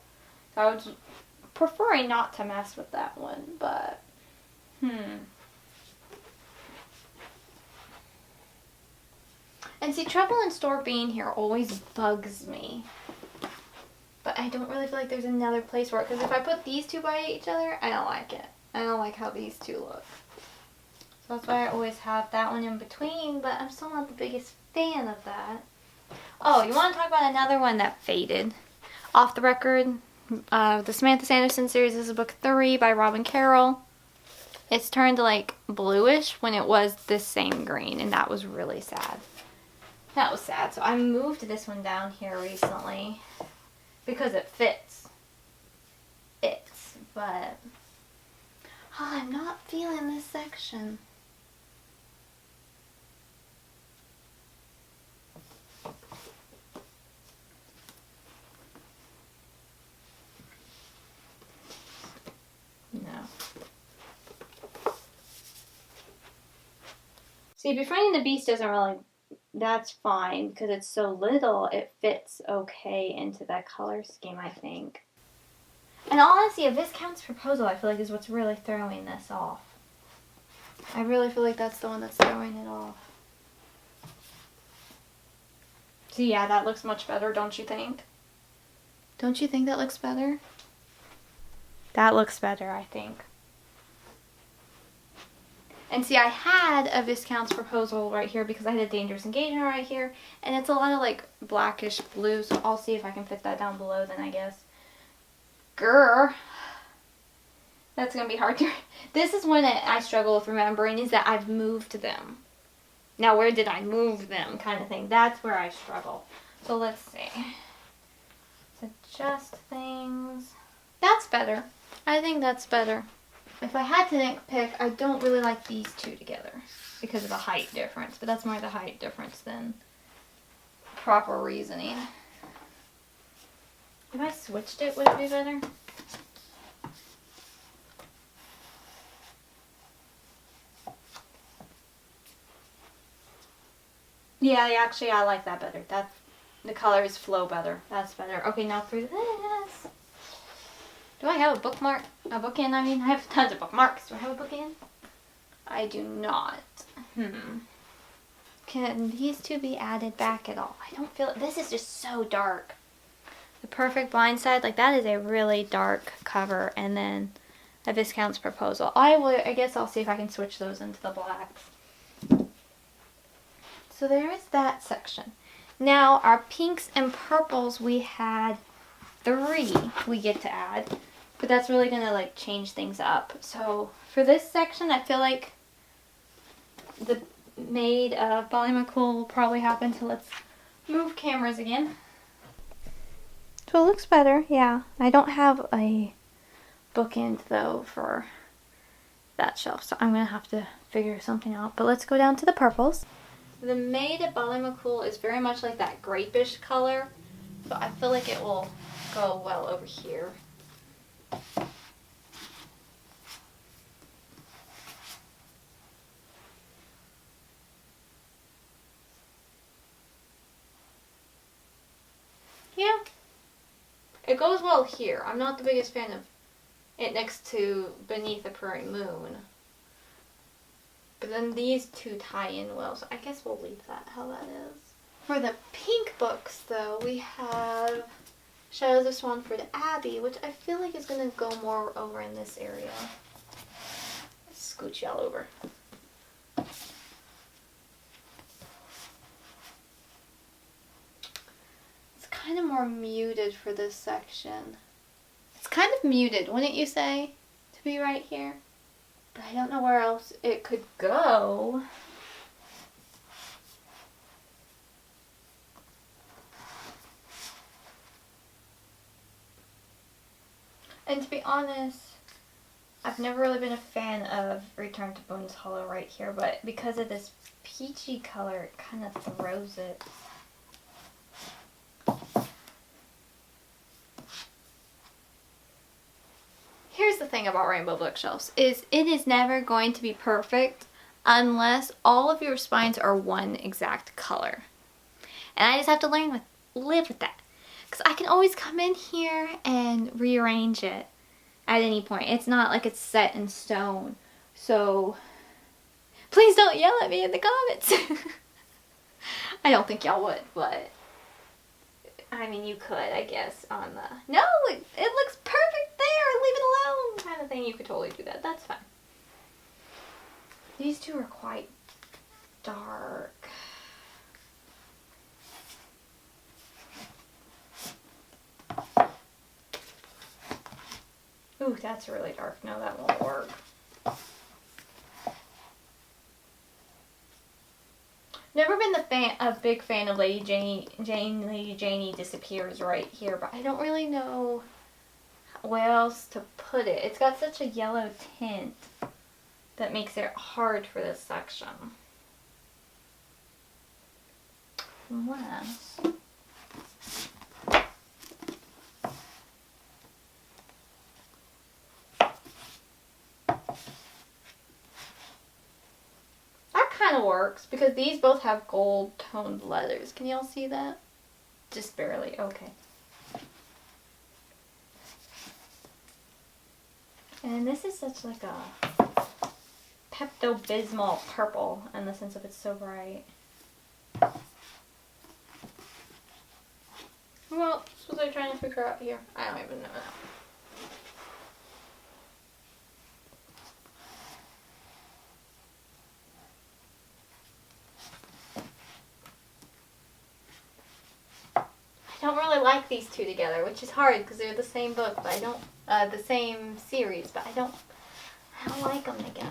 So I was preferring not to mess with that one, but, And see, trouble in store being here always bugs me. But I don't really feel like there's another place for it. Because if I put these two by each other, I don't like it. I don't like how these two look. So that's why I always have that one in between. But I'm still not the biggest fan of that. Oh, you want to talk about another one that faded? Off the Record. The Samantha Sanderson series. This is book 3 by Robin Carroll. It's turned like bluish when it was this same green. And that was really sad. That was sad. So I moved this one down here recently because it fits. But I'm not feeling this section. No. See, Befriending the Beast doesn't really, that's fine because it's so little, it fits okay into that color scheme, I think. And honestly, a Viscount's Proposal, I feel like, is what's really throwing this off. I really feel like that's the one that's throwing it off. So yeah, that looks much better, don't you think? Don't you think that looks better? That looks better, I think. And see, I had a Viscount's Proposal right here because I had a Dangerous Engagement right here. And it's a lot of like blackish blue, so I'll see if I can fit that down below then, I guess. Grr. That's going to be hard to... This is when I struggle with remembering is that I've moved them. Now, where did I move them kind of thing. That's where I struggle. So let's see. Let's adjust things. That's better. I think that's better. If I had to pick, I don't really like these two together because of the height difference. But that's more the height difference than proper reasoning. If I switched it, would it be better? Yeah, actually, I like that better. The colors flow better. That's better. Okay, now for this. Do I have a bookmark? A bookend, I mean. I have tons of bookmarks. Do I have a bookend? I do not. Can these two be added back at all? I don't feel it. This is just so dark. The Perfect Blind Side, like that is a really dark cover, and then a Viscount's Proposal. I guess I'll see if I can switch those into the blacks. So there is that section. Now our pinks and purples, we had 3 we get to add, but that's really gonna like change things up. So for this section, I feel like the Maid of Ballymacool will probably happen. So let's move cameras again. So it looks better, yeah. I don't have a bookend though for that shelf, so I'm gonna have to figure something out. But let's go down to the purples. The Maid at Ballymacool is very much like that grapish color, so I feel like it will go well over here. It goes well here. I'm not the biggest fan of it next to Beneath the Prairie Moon. But then these two tie in well, so I guess we'll leave that how that is. For the pink books, though, we have Shadows of Swanford Abbey, which I feel like is going to go more over in this area. Let's scooch y'all over. It's kind of more muted for this section. It's kind of muted, wouldn't you say, to be right here? But I don't know where else it could go. And to be honest, I've never really been a fan of Return to Bones Hollow right here, but because of this peachy color, it kind of throws it. Here's the thing about Rainbow Bookshelves, is it is never going to be perfect unless all of your spines are one exact color. And I just have to live with that. Because I can always come in here and rearrange it at any point. It's not like it's set in stone. So please don't yell at me in the comments. I don't think y'all would, but I mean, you could, I guess, on the, no, it looks perfect there, leave it alone kind of thing. You could totally do that. That's fine. These two are quite dark. Ooh, that's really dark. No, that won't work. Never been a big fan of Lady Janie Disappears right here, but I don't really know where else to put it. It's got such a yellow tint that makes it hard for this section. Unless kind of works because these both have gold toned letters. Can y'all see that? Just barely. Okay. And this is such like a Pepto-Bismol purple in the sense of it's so bright. What else was I trying to figure out here? I don't even know that. I don't really like these two together, which is hard because they're the same book, but I don't, the same series, but I don't like them together.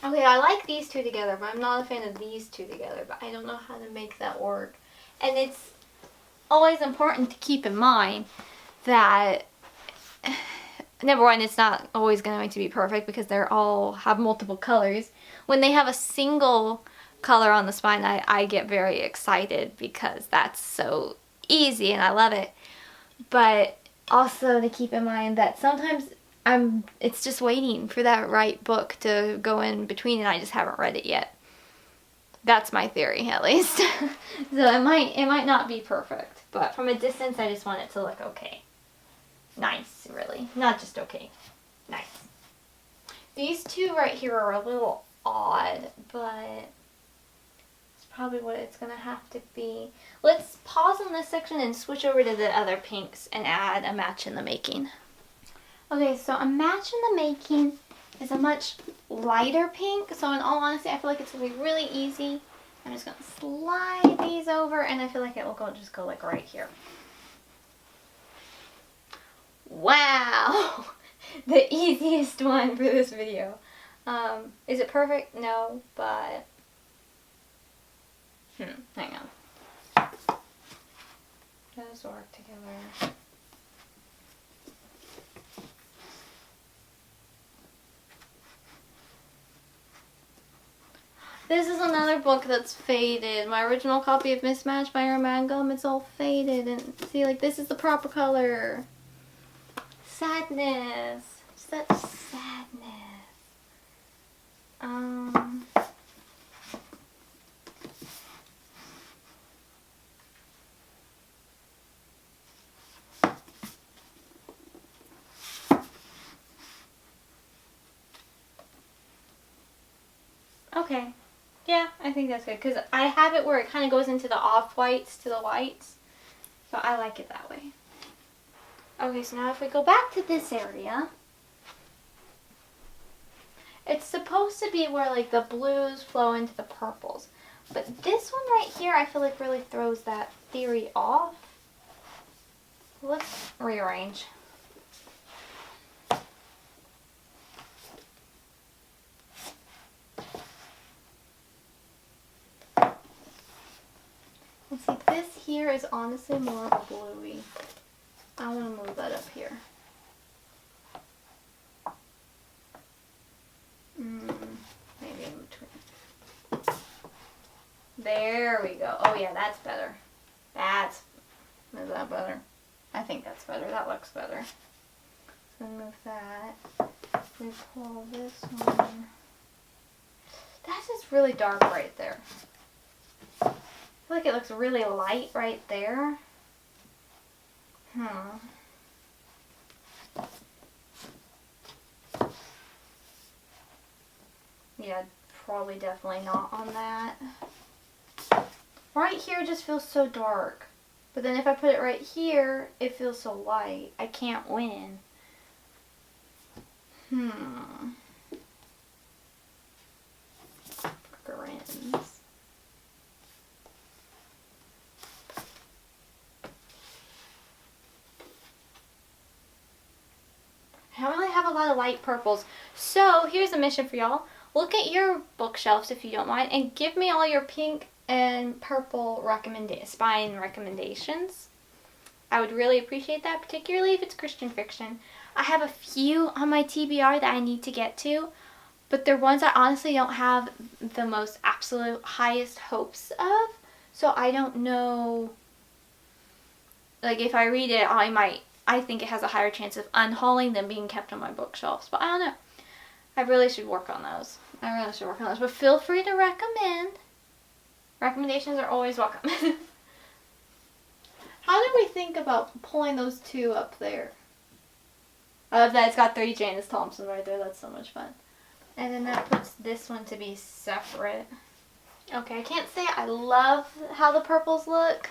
Okay, I like these two together, but I'm not a fan of these two together, but I don't know how to make that work. And it's always important to keep in mind that number one, it's not always going to be perfect because they're all have multiple colors. When they have a single color on the spine, I get very excited because that's so easy and I love it. But also to keep in mind that sometimes it's just waiting for that right book to go in between and I just haven't read it yet. That's my theory, at least. So it might not be perfect, but from a distance I just want it to look okay. Nice, really. Not just okay. Nice. These two right here are a little odd, but it's probably what it's going to have to be. Let's pause on this section and switch over to the other pinks and add a match in the making. Okay, so a match in the making is a much lighter pink. So in all honesty, I feel like it's going to be really easy. I'm just going to slide these over and I feel like it will just go like right here. Wow, the easiest one for this video. Is it perfect? No, but hang on. Those work together. This is another book that's faded. My original copy of Mismatched by Aaron Mangum, it's all faded. And see, like, this is the proper color. Sadness. Such sadness. Okay. Yeah, I think that's good. Because I have it where it kind of goes into the off-whites to the whites. So I like it that way. Okay, so now if we go back to this area, it's supposed to be where like the blues flow into the purples. But this one right here, I feel like really throws that theory off. Let's rearrange. And see, this here is honestly more of a bluey. I want to move that up here. Maybe in between. There we go. Oh yeah, that's better. Is that better? I think that's better. That looks better. So move that. We pull this one. That's just really dark right there. I feel like it looks really light right there. Yeah, probably definitely not on that. Right here just feels so dark. But then if I put it right here, it feels so light. I can't win. Grins. I don't really have a lot of light purples. So here's a mission for y'all. Look at your bookshelves if you don't mind and give me all your pink and purple spine recommendations. I would really appreciate that, particularly if it's Christian fiction. I have a few on my TBR that I need to get to, but they're ones I honestly don't have the most absolute highest hopes of. So I don't know, like if I read it, I think it has a higher chance of unhauling than being kept on my bookshelves. But I don't know. I really should work on those. But feel free to recommend. Recommendations are always welcome. How did we think about pulling those two up there? I love that it's got 3 Janice Thompson right there. That's so much fun. And then that puts this one to be separate. Okay, I can't say I love how the purples look.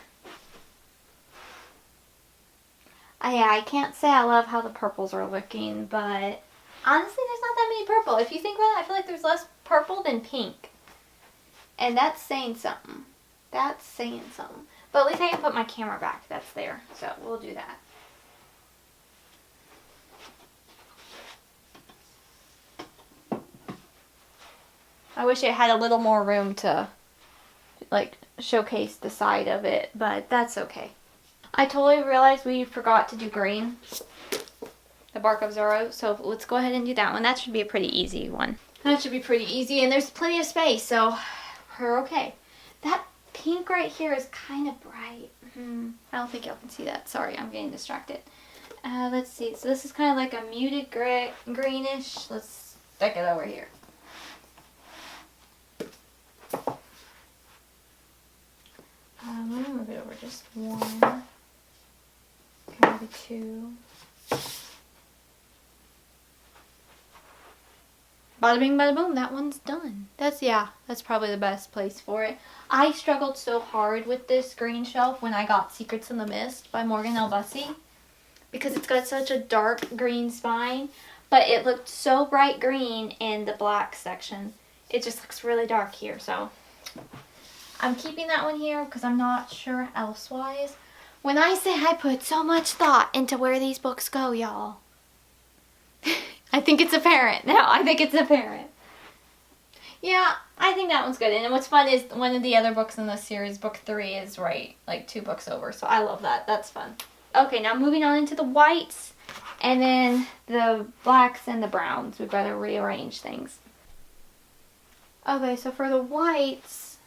Yeah, I can't say I love how the purples are looking, but honestly, there's not that many purple. If you think about it, I feel like there's less purple than pink. And that's saying something. That's saying something. But at least I can put my camera back. That's there. So we'll do that. I wish it had a little more room to like showcase the side of it, but that's okay. I totally realized we forgot to do green. The bark of Zorro. So let's go ahead and do that one. That should be a pretty easy one. That should be pretty easy, and there's plenty of space, so we're okay. That pink right here is kind of bright. I don't think y'all can see that. Sorry, I'm getting distracted. Let's see. So this is kind of like a muted greenish. Let's stick it over here. I'm going to move it over just one. Maybe 2. Bada bing, bada boom, that one's done. That's probably the best place for it. I struggled so hard with this green shelf when I got Secrets in the Mist by Morgan L. Bussey because it's got such a dark green spine, but it looked so bright green in the black section. It just looks really dark here, so I'm keeping that one here because I'm not sure elsewise. When I say I put so much thought into where these books go, y'all, I think it's apparent. No, I think it's apparent. Yeah, I think that one's good. And what's fun is one of the other books in this series, book 3, is right, like 2 books over. So I love that. That's fun. Okay, now moving on into the whites and then the blacks and the browns. We've got to rearrange things. Okay, so for the whites,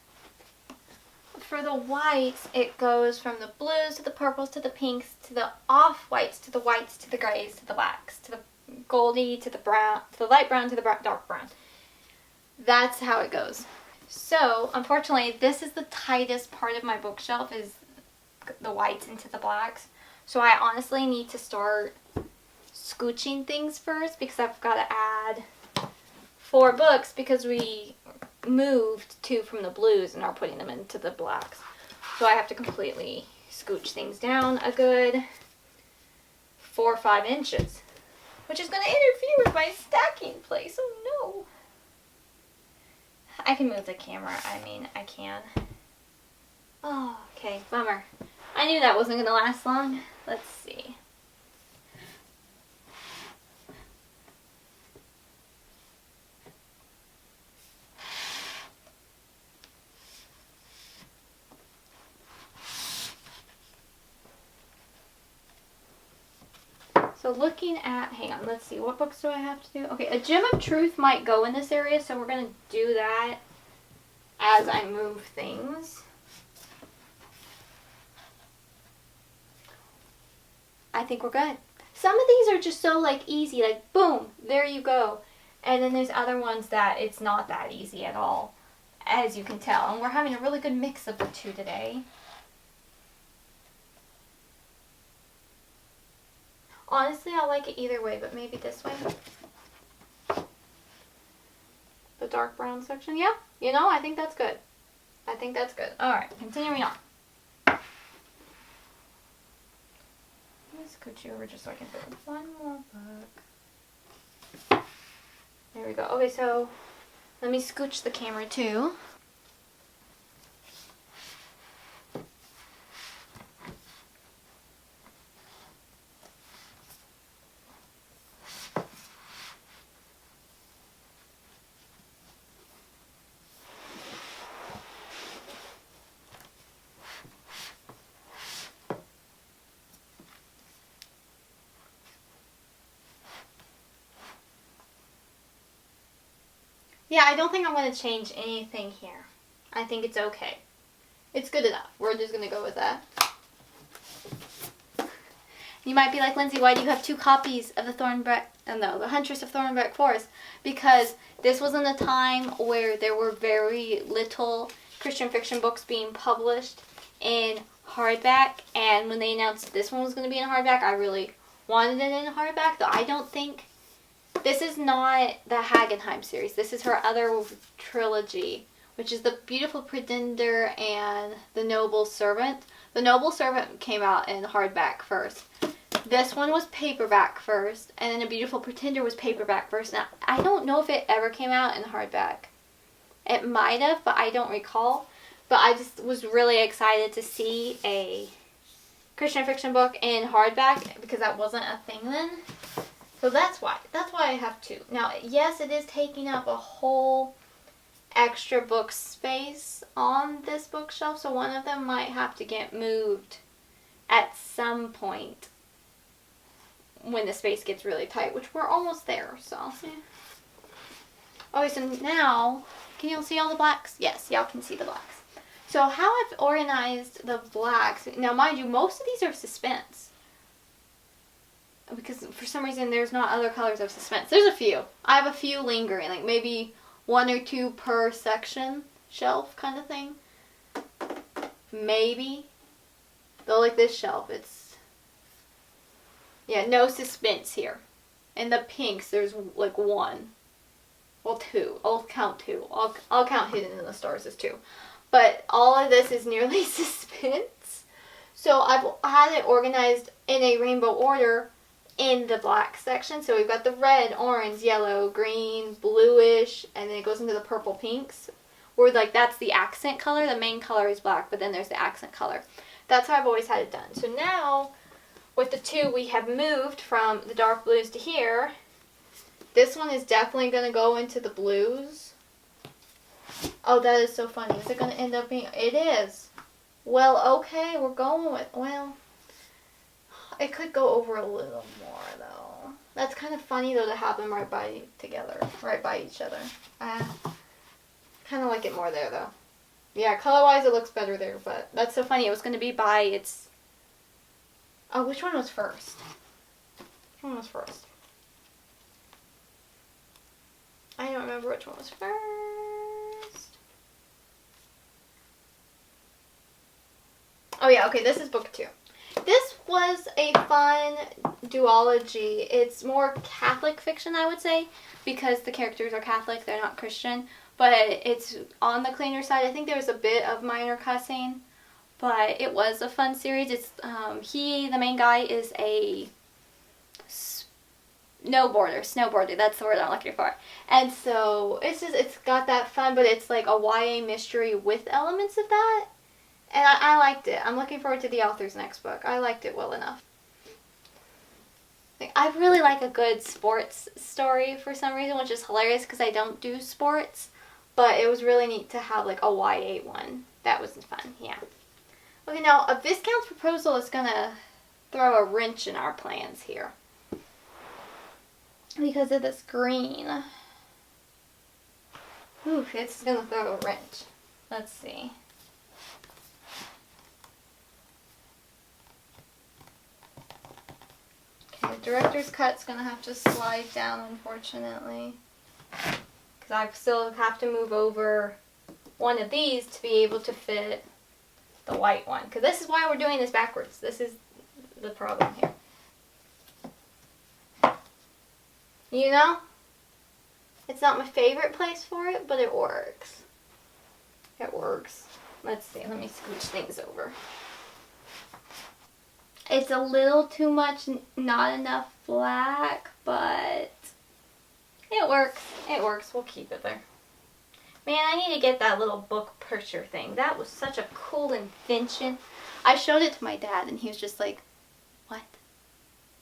it goes from the blues to the purples to the pinks to the off-whites to the whites to the grays to the blacks to the goldy to the brown, to the light brown to the dark brown. That's how it goes. So, unfortunately, this is the tightest part of my bookshelf, is the whites into the blacks. So I honestly need to start scooching things first because I've got to add 4 books because we moved two from the blues and are putting them into the blacks. So I have to completely scooch things down a good 4 or 5 inches, which is going to interfere with my stacking place. Oh no. I can move the camera. I mean, I can. Oh, okay. Bummer. I knew that wasn't going to last long. Let's see. So looking at, hang on, let's see, what books do I have to do? Okay, A Gem of Truth might go in this area, so we're going to do that as I move things. I think we're good. Some of these are just so like easy, like boom, there you go. And then there's other ones that it's not that easy at all, as you can tell. And we're having a really good mix of the two today. Honestly, I like it either way, but maybe this way. The dark brown section. Yeah, you know, I think that's good. I think that's good. Alright, continuing on. Let me scoot you over just so I can put one more book. There we go. Okay, so let me scooch the camera too. Yeah, I don't think I'm going to change anything here. I think it's okay. It's good enough. We're just going to go with that. You might be like, Lindsay, why do you have 2 copies of the the Huntress of Thornbrook Forest? Because this was in a time where there were very little Christian fiction books being published in hardback. And when they announced this one was going to be in hardback, I really wanted it in hardback. Though I don't think... This is not the Hagenheim series. This is her other trilogy, which is The Beautiful Pretender and The Noble Servant. The Noble Servant came out in hardback first. This one was paperback first, and then The Beautiful Pretender was paperback first. Now, I don't know if it ever came out in hardback. It might have, but I don't recall. But I just was really excited to see a Christian fiction book in hardback because that wasn't a thing then. So that's why I have 2. Now, yes, it is taking up a whole extra book space on this bookshelf, so one of them might have to get moved at some point when the space gets really tight, which we're almost there, so. Yeah. Okay, so now, can you all see all the blacks? Yes, y'all can see the blacks. So how I've organized the blacks, now mind you, most of these are suspense. Because for some reason there's not other colors of suspense. There's a few. I have a few lingering, like maybe 1 or 2 per section shelf kind of thing. Maybe. Though like this shelf, it's... Yeah, no suspense here. And the pinks, there's like 1. Well, 2. I'll count 2. I'll count Hidden in the Stars as 2. But all of this is nearly suspense. So I've had it organized in a rainbow order in the black section. So we've got the red, orange, yellow, green, bluish, and then it goes into the purple pinks. Where like that's the accent color. The main color is black, but then there's the accent color. That's how I've always had it done. So now with the 2 we have moved from the dark blues to here. This one is definitely going to go into the blues. Oh, that is so funny. Is it going to end up being... It is. Well, okay, we're going with... Well... It could go over a little more, though. That's kind of funny, though, to have them right by each other. Kind of like it more there, though. Yeah, color-wise, it looks better there, but that's so funny. It was going to be by its... Oh, which one was first? Which one was first? I don't remember which one was first. Oh, yeah, okay, this is book 2. This was a fun duology. It's more Catholic fiction, I would say, because the characters are Catholic, they're not Christian. but it's on the cleaner side. I think there was a bit of minor cussing, but it was a fun series. It's the main guy is a snowboarder, that's the word I'm looking for. And so it's got that fun, but it's like a YA mystery with elements of that. And I liked it. I'm looking forward to the author's next book. I liked it well enough. I really like a good sports story for some reason, which is hilarious because I don't do sports. But it was really neat to have like a YA one. That was fun, yeah. Okay, now a Viscount's proposal is going to throw a wrench in our plans here. Because of this green. Ooh, it's going to throw a wrench. Let's see. Okay, the director's cut's going to have to slide down, unfortunately. Because I still have to move over one of these to be able to fit the white one. Because this is why we're doing this backwards. This is the problem here. You know? It's not my favorite place for it, but it works. It works. Let's see. Let me scooch things over. It's a little too much, not enough black, but it works. It works. We'll keep it there. Man, I need to get that little book pusher thing. That was such a cool invention. I showed it to my dad, and he was just like, what?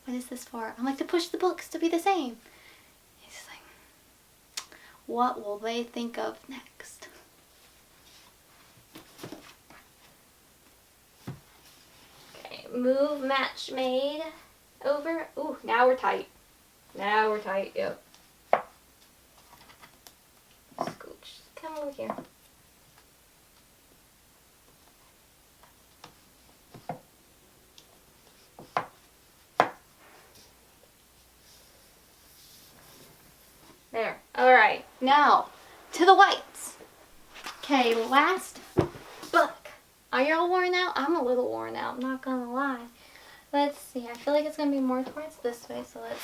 What is this for? I'm like, to push the books to be the same. He's like, what will they think of next? Okay, move match Maid over. Ooh, now we're tight. Now we're tight, yep. Scooch. Come over here. There. Alright, now to the whites. Okay, last book. Are y'all worn out? I'm a little worn out, I'm not gonna lie. Let's see, I feel like it's gonna be more towards this way, so let's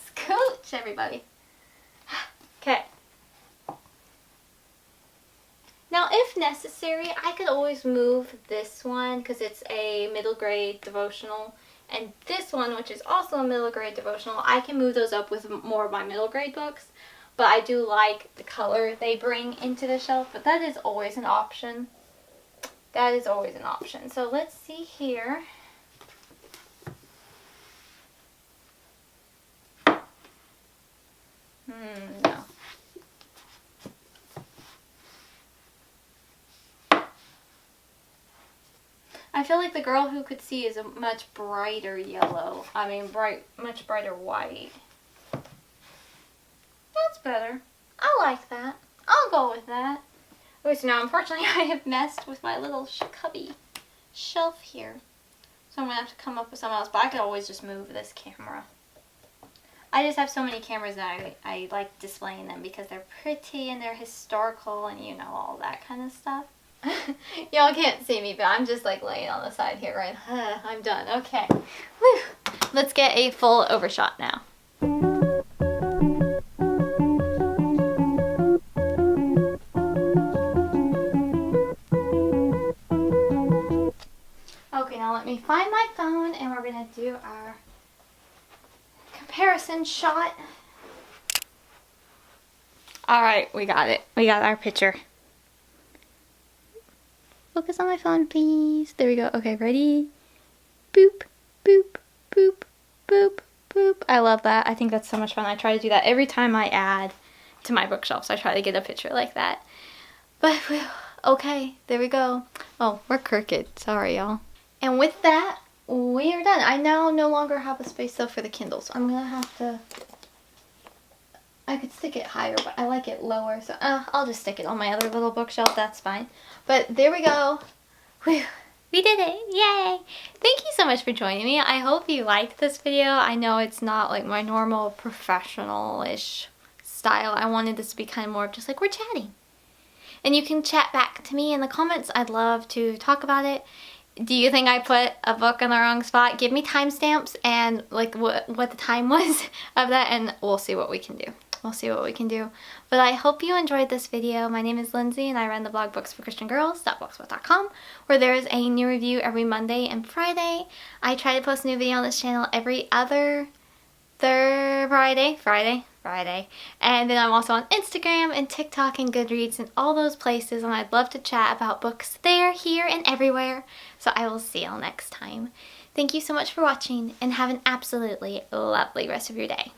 scooch, everybody. Okay. Now, if necessary, I could always move this one because it's a middle grade devotional. And this one, which is also a middle grade devotional, I can move those up with more of my middle grade books. But I do like the color they bring into the shelf. But that is always an option. That is always an option. So let's see here. No. I feel like The Girl Who Could See is a much brighter yellow. I mean, much brighter white. That's better. I like that. I'll go with that. Okay, so now unfortunately I have messed with my little cubby shelf here. So I'm going to have to come up with something else. But I could always just move this camera. I just have so many cameras that I like displaying them because they're pretty and they're historical and you know, all that kind of stuff. Y'all can't see me, but I'm just like laying on the side here, right? I'm done. Okay. Whew. Let's get a full overshot now. Okay, now let me find my phone and we're going to do our comparison shot. Alright, we got it. We got our picture. Focus on my phone, please. There we go. Okay, ready? Boop, boop, boop, boop, boop. I love that. I think that's so much fun. I try to do that every time I add to my bookshelves. I try to get a picture like that. But, okay, there we go. Oh, we're crooked. Sorry, y'all. And with that, we are done. I now no longer have a space, though, for the Kindle. So I'm going to have to... I could stick it higher, but I like it lower, so I'll just stick it on my other little bookshelf. That's fine. But there we go. Whew. We did it. Yay! Thank you so much for joining me. I hope you liked this video. I know it's not like my normal professional-ish style. I wanted this to be kind of more of just like we're chatting. And you can chat back to me in the comments. I'd love to talk about it. Do you think I put a book in the wrong spot? Give me timestamps and like what the time was of that, and we'll see what we can do. We'll see what we can do. But I hope you enjoyed this video. My name is Lindsay and I run the blog booksforchristiangirls.blogspot.com, where there is a new review every Monday and Friday. I try to post a new video on this channel every other Friday. And then I'm also on Instagram and TikTok and Goodreads and all those places, and I'd love to chat about books there, here, and everywhere. So I will see y'all next time. Thank you so much for watching and have an absolutely lovely rest of your day.